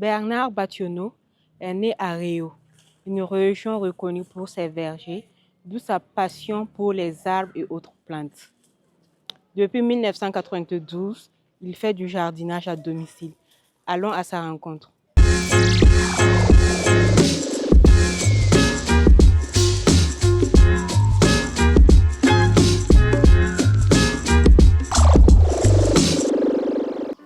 Bernard Bationo est né à Réau, une région reconnue pour ses vergers, d'où sa passion pour les arbres et autres plantes. Depuis 1992, il fait du jardinage à domicile. Allons à sa rencontre.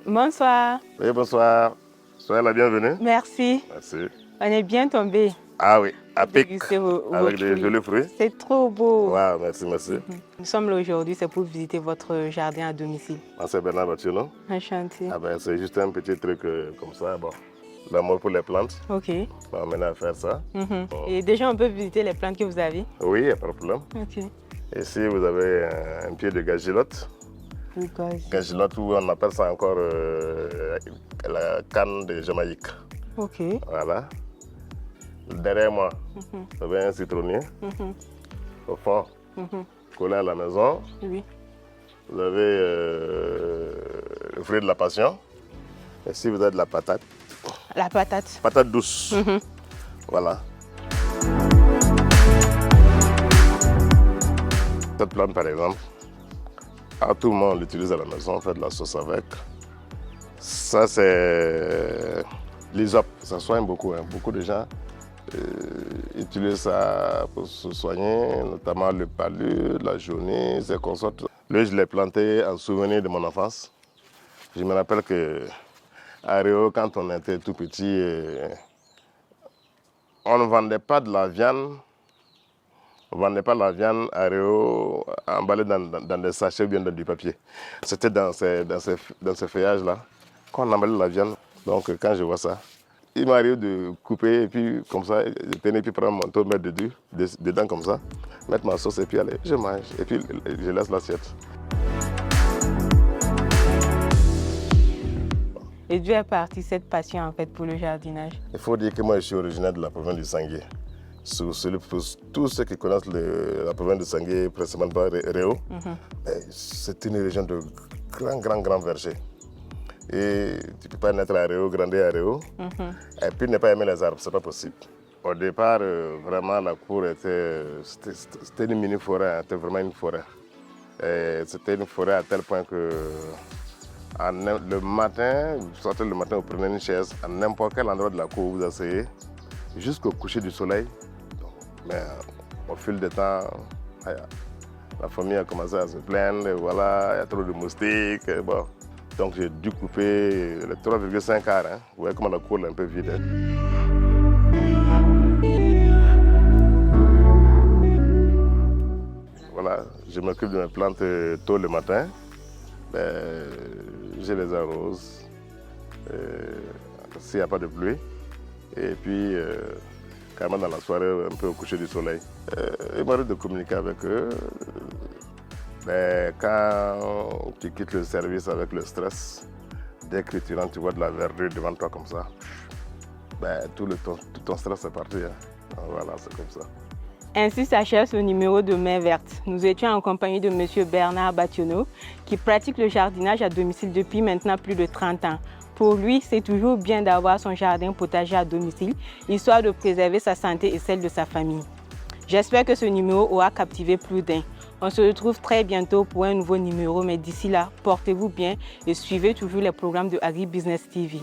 Bonsoir. Oui, bonsoir. Soyez la bienvenue. Merci. Merci. On est bien tombé. Ah oui, à pic, Avec avec des jolis fruits. C'est trop beau. Wow, merci, merci. Nous sommes là aujourd'hui, c'est pour visiter votre jardin à domicile. Moi, c'est Bernard Bationo. Enchanté. Ah ben, c'est juste un petit truc comme ça. Bon, l'amour pour les plantes. Ok. On va mener à faire ça. Bon. Et déjà, on peut visiter les plantes que vous avez? Oui, il n'y a pas de problème. Ok. Ici, vous avez un pied de gagilotte. Oui, Gagilotte, où on appelle ça encore la canne de Jamaïque. ok. Voilà. Derrière moi, vous avez un citronnier. Au fond, collé à la maison. Oui. Vous avez le fruit de la passion. Ici, vous avez de la patate. La patate. Patate douce. Voilà. Cette plante, par exemple, tout le monde l'utilise à la maison, on fait de la sauce avec. Ça, c'est l'hysope. Ça soigne beaucoup. Beaucoup de gens utilisent ça pour se soigner, notamment le palu, la jaunisse et consortes. Lui, je l'ai planté en souvenir de mon enfance. Je me rappelle qu'à Réau, quand on était tout petit, on ne vendait pas de la viande. On ne vendait pas la viande à Réau emballée dans des sachets ou bien dans du papier. C'était dans ces feuillages-là qu'on emballait la viande. Donc quand je vois ça, il m'arrive de couper et puis comme ça, je tenais puis prendre mon tour, mettre dedans comme ça, mettre ma sauce et puis allez, je mange et puis je laisse l'assiette. Et d'où est partie cette passion en fait pour le jardinage? Il faut dire que moi je suis originaire de la province du Sangué. Pour tous ceux qui connaissent la province du Sangué, principalement Réau, c'est une région de grands vergers. Et tu ne peux pas naître à Réau, grandir à Réau, et puis ne pas aimer les arbres, ce n'est pas possible. Au départ, vraiment, la cour c'était une mini-forêt, c'était vraiment une forêt. C'était une forêt à tel point que le matin, vous sortez le matin, vous prenez une chaise, à n'importe quel endroit de la cour, vous asseyez, jusqu'au coucher du soleil. Mais au fil du temps, la famille a commencé à se plaindre, voilà, il y a trop de moustiques. Bon. Donc j'ai dû couper les 3,5 arts. Vous voyez comment la cour est un peu vide. Voilà, je m'occupe de mes plantes tôt le matin. Je les arrose s'il n'y a pas de pluie. Et puis, carrément dans la soirée, un peu au coucher du soleil. Il m'arrive de communiquer avec eux. Mais quand tu quittes le service avec le stress, dès que tu rentres, tu vois de la verdure devant toi comme ça, tout ton stress est parti. Voilà, c'est comme ça. Ainsi s'achève ce numéro de Main Verte. Nous étions en compagnie de M. Bernard Bationo, qui pratique le jardinage à domicile depuis maintenant plus de 30 ans. Pour lui, c'est toujours bien d'avoir son jardin potager à domicile, histoire de préserver sa santé et celle de sa famille. J'espère que ce numéro aura captivé plus d'un. On se retrouve très bientôt pour un nouveau numéro, mais d'ici là, portez-vous bien et suivez toujours les programmes de Agri Business TV.